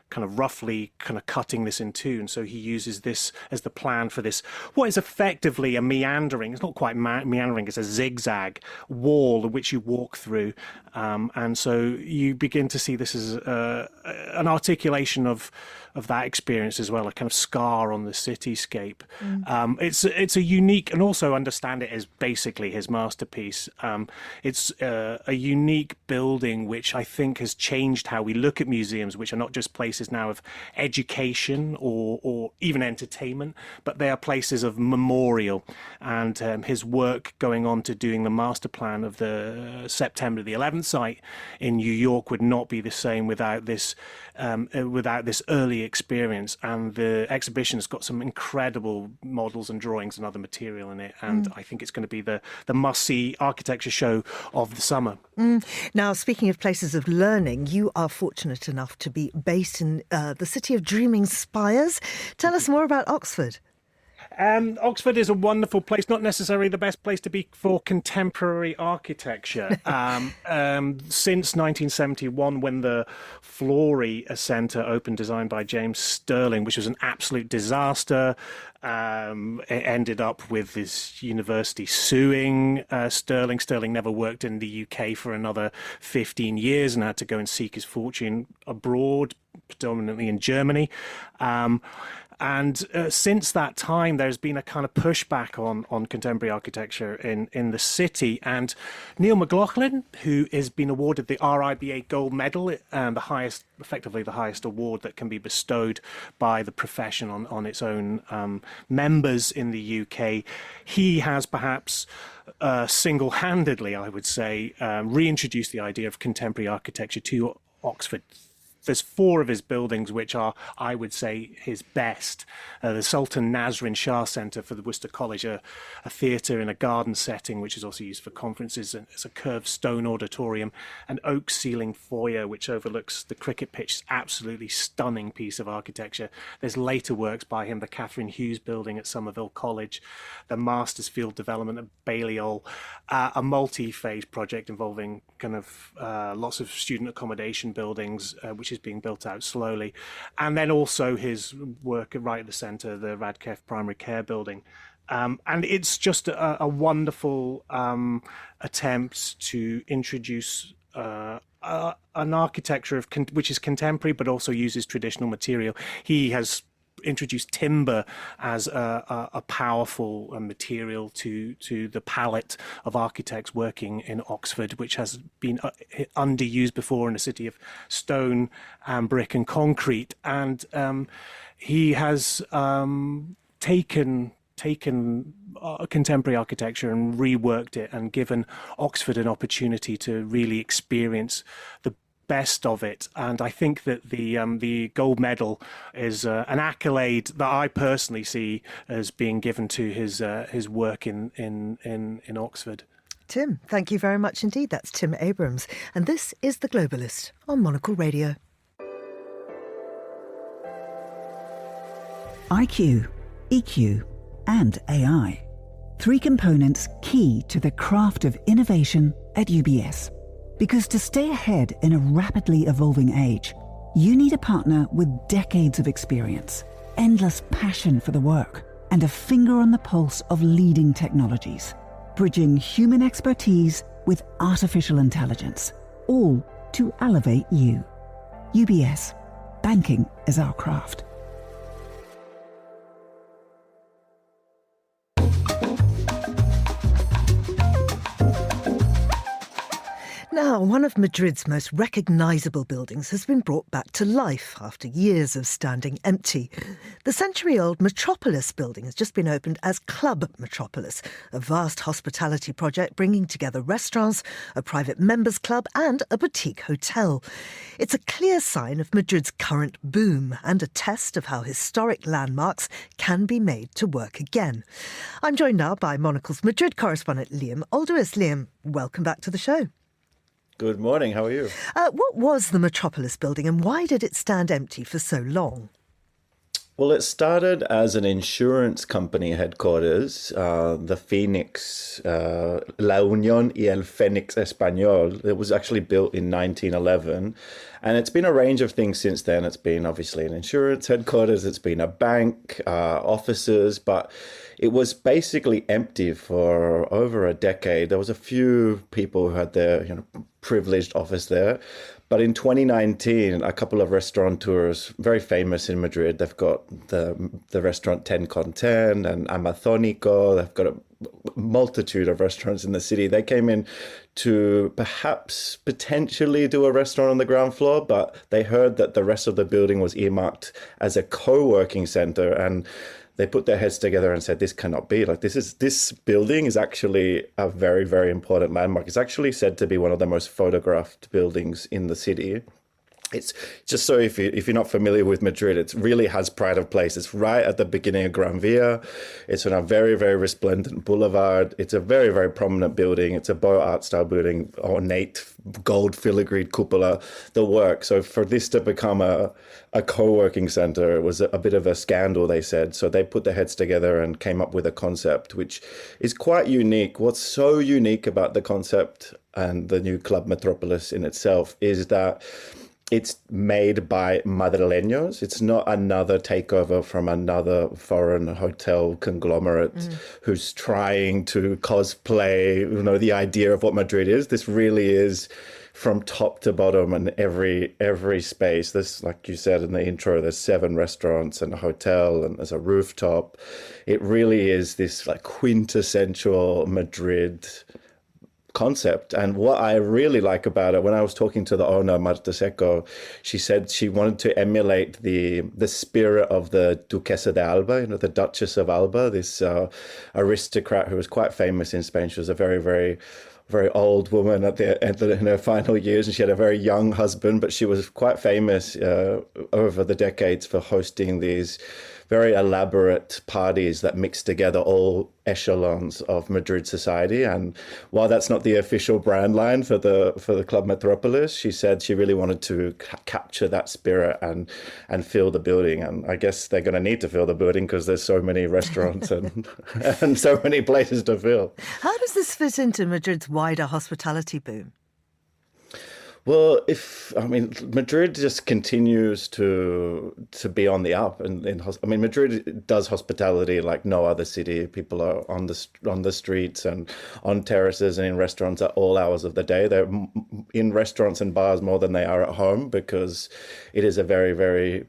M: kind of roughly cutting this in two. And so he uses this as the plan for this, what is effectively a meandering, it's not quite meandering, it's a zigzag wall which you walk through. And so you begin to see this as an articulation of that experience as well, a kind of scar on the cityscape. It's a unique, and also understand it as basically his masterpiece. It's a unique building which I think has changed how we look at museums, which are not just places places now of education or even entertainment, but they are places of memorial. And his work going on to doing the master plan of the September the 11th site in New York would not be the same without this early experience. And the exhibition has got some incredible models and drawings and other material in it. And I think it's going to be the must-see architecture show of the summer.
A: Now, speaking of places of learning, you are fortunate enough to be based in the city of dreaming spires. Tell us more about Oxford.
M: Oxford is a wonderful place, not necessarily the best place to be for contemporary architecture. Since 1971, when the Flory Centre opened, designed by James Stirling, which was an absolute disaster, it ended up with this university suing Stirling. Stirling never worked in the UK for another 15 years and had to go and seek his fortune abroad, predominantly in Germany. And since that time, there's been a kind of pushback on contemporary architecture in the city. And Neil McLaughlin, who has been awarded the RIBA Gold Medal, effectively the highest award that can be bestowed by the profession on its own members in the UK, he has perhaps single-handedly, I would say, reintroduced the idea of contemporary architecture to Oxford. There's 4 of his buildings which are, I would say, his best. The Sultan Nasrin Shah Centre for the Worcester College, a theatre in a garden setting, which is also used for conferences. And it's a curved stone auditorium, an oak ceiling foyer which overlooks the cricket pitch. Absolutely stunning piece of architecture. There's later works by him, the Catherine Hughes building at Somerville College, the Mastersfield development at Balliol, a multi-phase project involving kind of lots of student accommodation buildings, which is being built out slowly, and then also his work right at the centre, the Radcliffe Primary Care Building, and it's just a wonderful attempt to introduce an architecture which is contemporary but also uses traditional material. He has introduced timber as a powerful material to the palette of architects working in Oxford, which has been underused before in a city of stone and brick and concrete. And he has taken contemporary architecture and reworked it and given Oxford an opportunity to really experience the best of it. And I think that the gold medal is an accolade that I personally see as being given to his work in Oxford.
A: Tim, thank you very much indeed. That's Tim Abrams. And this is The Globalist on Monocle Radio.
G: IQ, EQ, and AI. 3 components key to the craft of innovation at UBS. Because to stay ahead in a rapidly evolving age, you need a partner with decades of experience, endless passion for the work, and a finger on the pulse of leading technologies, bridging human expertise with artificial intelligence, all to elevate you. UBS, banking is our craft.
A: Now, one of Madrid's most recognisable buildings has been brought back to life after years of standing empty. The century-old Metropolis building has just been opened as Club Metropolis, a vast hospitality project bringing together restaurants, a private members club and a boutique hotel. It's a clear sign of Madrid's current boom and a test of how historic landmarks can be made to work again. I'm joined now by Monocle's Madrid correspondent Liam Alderus. Liam, welcome back to the show.
N: Good morning, how are you?
A: What was the Metropolis building and why did it stand empty for so long?
N: Well, it started as an insurance company headquarters, the Phoenix, La Unión y el Fénix Español. It was actually built in 1911. And it's been a range of things since then. It's been obviously an insurance headquarters, it's been a bank, offices, but it was basically empty for over a decade. There was a few people who had their privileged office there. But in 2019, a couple of restaurateurs, very famous in Madrid, they've got the restaurant Ten con Ten and Amazónico, they've got a multitude of restaurants in the city. They came in to potentially do a restaurant on the ground floor, but they heard that the rest of the building was earmarked as a co-working center, and they put their heads together and said, this cannot be. Like, this building is actually a very, very important landmark. It's actually said to be one of the most photographed buildings in the city. It's just, so if you're not familiar with Madrid, it really has pride of place. It's right at the beginning of Gran Via. It's on a very, very resplendent boulevard. It's a very, very prominent building. It's a Beaux Art style building, ornate gold filigreed cupola, the work. So for this to become a co-working center, it was a bit of a scandal, they said. So they put their heads together and came up with a concept, which is quite unique. What's so unique about the concept and the new Club Metropolis in itself is that it's made by Madrileños. It's not another takeover from another foreign hotel conglomerate who's trying to cosplay, the idea of what Madrid is. This really is from top to bottom and every space. There's, like you said in the intro, there's 7 restaurants and a hotel and there's a rooftop. It really is this like quintessential Madrid concept. And what I really like about it, when I was talking to the owner, Marta Seco, she said she wanted to emulate the spirit of the Duquesa de Alba, the Duchess of Alba, this aristocrat who was quite famous in Spain. She was a very, very, very old woman in her final years, and she had a very young husband, but she was quite famous over the decades for hosting these very elaborate parties that mix together all echelons of Madrid society. And while that's not the official brand line for the Club Metropolis, she said she really wanted to capture that spirit and fill the building. And I guess they're going to need to fill the building because there's so many restaurants and and so many places to fill.
A: How does this fit into Madrid's wider hospitality boom?
N: Well, Madrid just continues to be on the up, and Madrid does hospitality like no other city. People are on the streets and on terraces and in restaurants at all hours of the day. They're in restaurants and bars more than they are at home because it is a very, very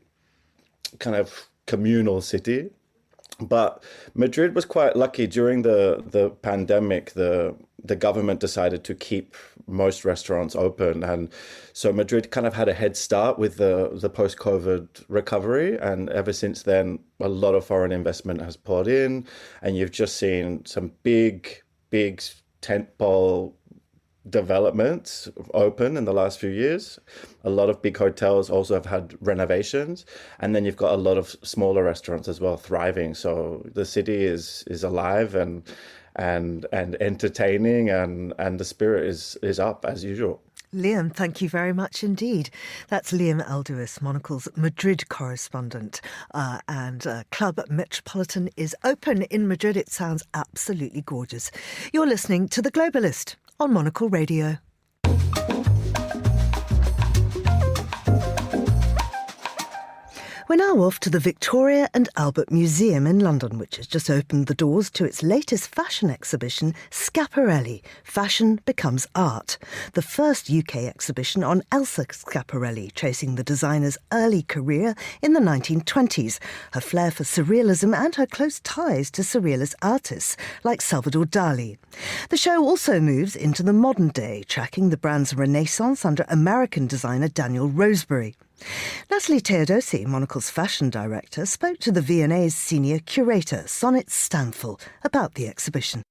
N: kind of communal city. But Madrid was quite lucky during the pandemic. The government decided to keep most restaurants open, and so Madrid kind of had a head start with the post-COVID recovery. And ever since then, a lot of foreign investment has poured in, and you've just seen some big tentpole developments open in the last few years. A lot of big hotels also have had renovations, and then you've got a lot of smaller restaurants as well thriving. So the city is alive and entertaining, and the spirit is up as usual.
A: Liam, thank you very much indeed. That's Liam Elduis, Monocle's Madrid correspondent. And Club Metropolitan is open in Madrid. It sounds absolutely gorgeous. You're listening to The Globalist on Monocle Radio. We're now off to the Victoria and Albert Museum in London, which has just opened the doors to its latest fashion exhibition, Schiaparelli, Fashion Becomes Art, the first UK exhibition on Elsa Schiaparelli, tracing the designer's early career in the 1920s, her flair for surrealism and her close ties to surrealist artists like Salvador Dali. The show also moves into the modern day, tracking the brand's renaissance under American designer Daniel Rosebery. Natalie Teodosi, Monocle's fashion director, spoke to the V&A's senior curator, Sonnet Stanfill, about the exhibition.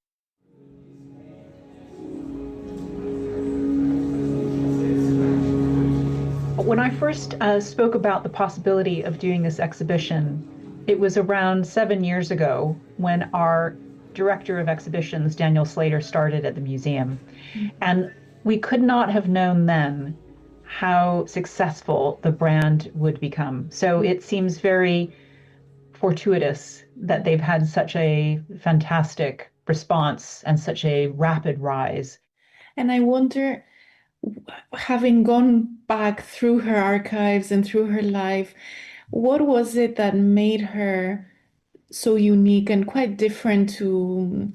F: When I first spoke about the possibility of doing this exhibition, it was around 7 years ago when our director of exhibitions, Daniel Slater, started at the museum. And we could not have known then how successful the brand would become. So it seems very fortuitous that they've had such a fantastic response and such a rapid rise.
O: And I wonder, having gone back through her archives and through her life, what was it that made her so unique and quite different to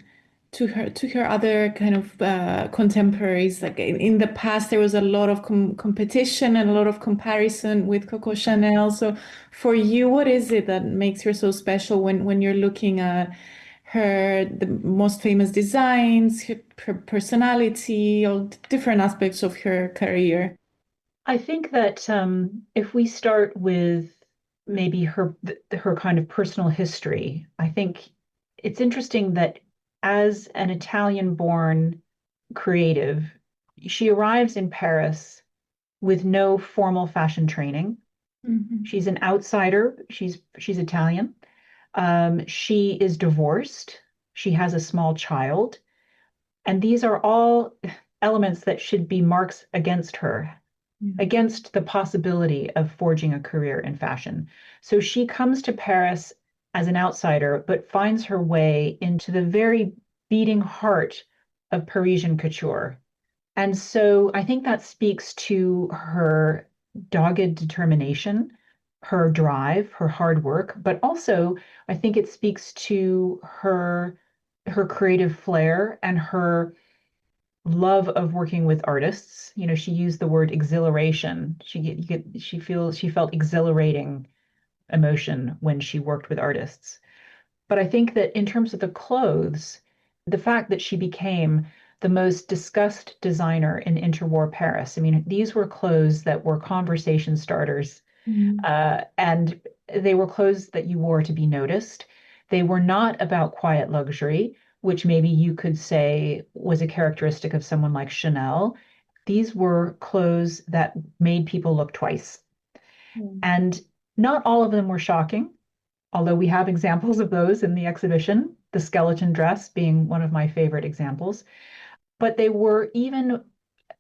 O: to her other kind of contemporaries? Like in the past, there was a lot of competition and a lot of comparison with Coco Chanel. So for you, what is it that makes her so special when you're looking at the most famous designs, her personality, all different aspects of her career?
F: I think that if we start with maybe her kind of personal history, I think it's interesting that as an Italian-born creative, she arrives in Paris with no formal fashion training. Mm-hmm. She's an outsider. She's Italian. She is divorced. She has a small child. And these are all elements that should be marks against her, against the possibility of forging a career in fashion. So she comes to Paris as an outsider, but finds her way into the very beating heart of Parisian couture. And so I think that speaks to her dogged determination, her drive, her hard work, but also I think it speaks to her creative flair and her love of working with artists. You know, she used the word exhilaration. She felt exhilarating emotion when she worked with artists. But I think that in terms of the clothes, the fact that she became the most discussed designer in interwar Paris. I mean, these were clothes that were conversation starters, and they were clothes that you wore to be noticed. They were not about quiet luxury, which maybe you could say was a characteristic of someone like Chanel. These were clothes that made people look twice. And not all of them were shocking, although we have examples of those in the exhibition, the skeleton dress being one of my favorite examples. But they were even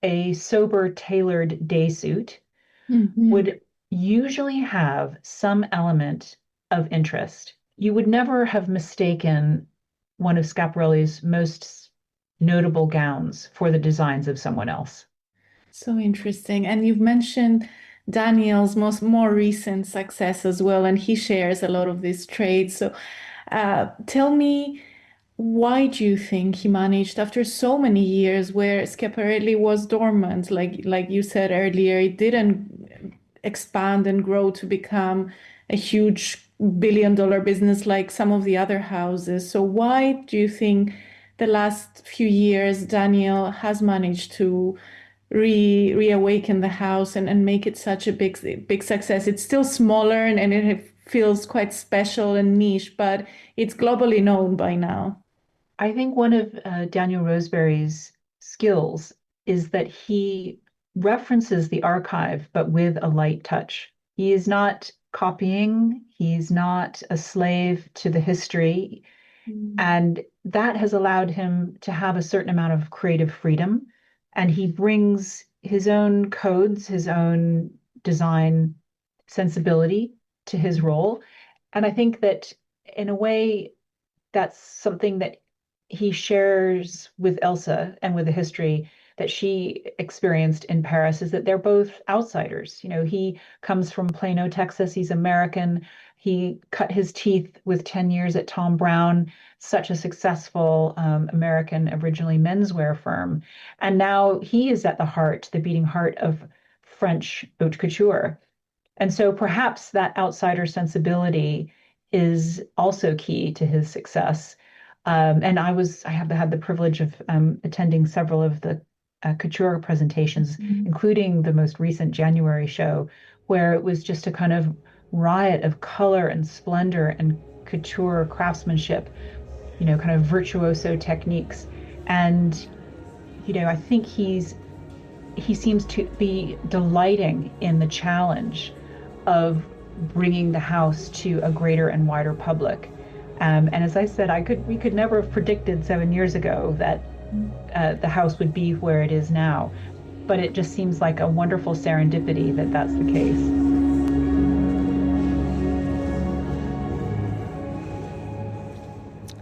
F: a sober tailored day suit would usually have some element of interest. You would never have mistaken one of Schiaparelli's most notable gowns for the designs of someone else.
O: So interesting. And you've mentioned Daniel's more recent success as well, and he shares a lot of these traits. So tell me, why do you think he managed, after so many years where Schiaparelli was dormant, like you said earlier, it didn't expand and grow to become a huge billion-dollar business like some of the other houses. So why do you think the last few years Daniel has managed to reawaken the house and make it such a big success? It's still smaller and it feels quite special and niche, but it's globally known by now.
F: I think one of Daniel Roseberry's skills is that he references the archive, but with a light touch. He is not copying. He's not a slave to the history. And that has allowed him to have a certain amount of creative freedom. And he brings his own codes, his own design sensibility to his role. And I think that in a way, that's something that he shares with Elsa and with the history that she experienced in Paris, is that they're both outsiders. You know, he comes from Plano, Texas. He's American. He cut his teeth with 10 years at Thom Browne, such a successful American, originally menswear firm. And now he is at the beating heart of French haute couture. And so perhaps that outsider sensibility is also key to his success. And I have had the privilege of attending several of the couture presentations, including the most recent January show, where it was just a kind of riot of color and splendor and couture craftsmanship, you know, kind of virtuoso techniques. And, you know, I think he seems to be delighting in the challenge of bringing the house to a greater and wider public. And as I said, we could never have predicted 7 years ago that the house would be where it is now. But it just seems like a wonderful serendipity that that's the case.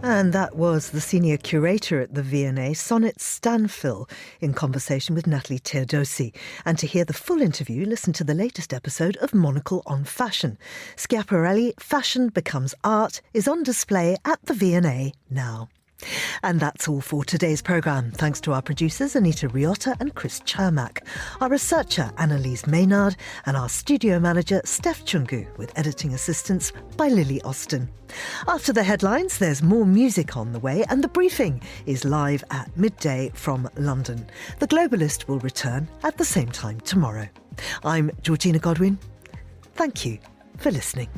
A: And that was the senior curator at the V&A, Sonnet Stanfill, in conversation with Natalie Teodosi. And to hear the full interview, listen to the latest episode of Monocle on Fashion. Schiaparelli, Fashion Becomes Art, is on display at the V&A now. And that's all for today's programme. Thanks to our producers Anita Riotta and Chris Chermak, our researcher Annalise Maynard, and our studio manager Steph Chungu, with editing assistance by Lily Austin. After the headlines, there's more music on the way, and The Briefing is live at midday from London. The Globalist will return at the same time tomorrow. I'm Georgina Godwin. Thank you for listening.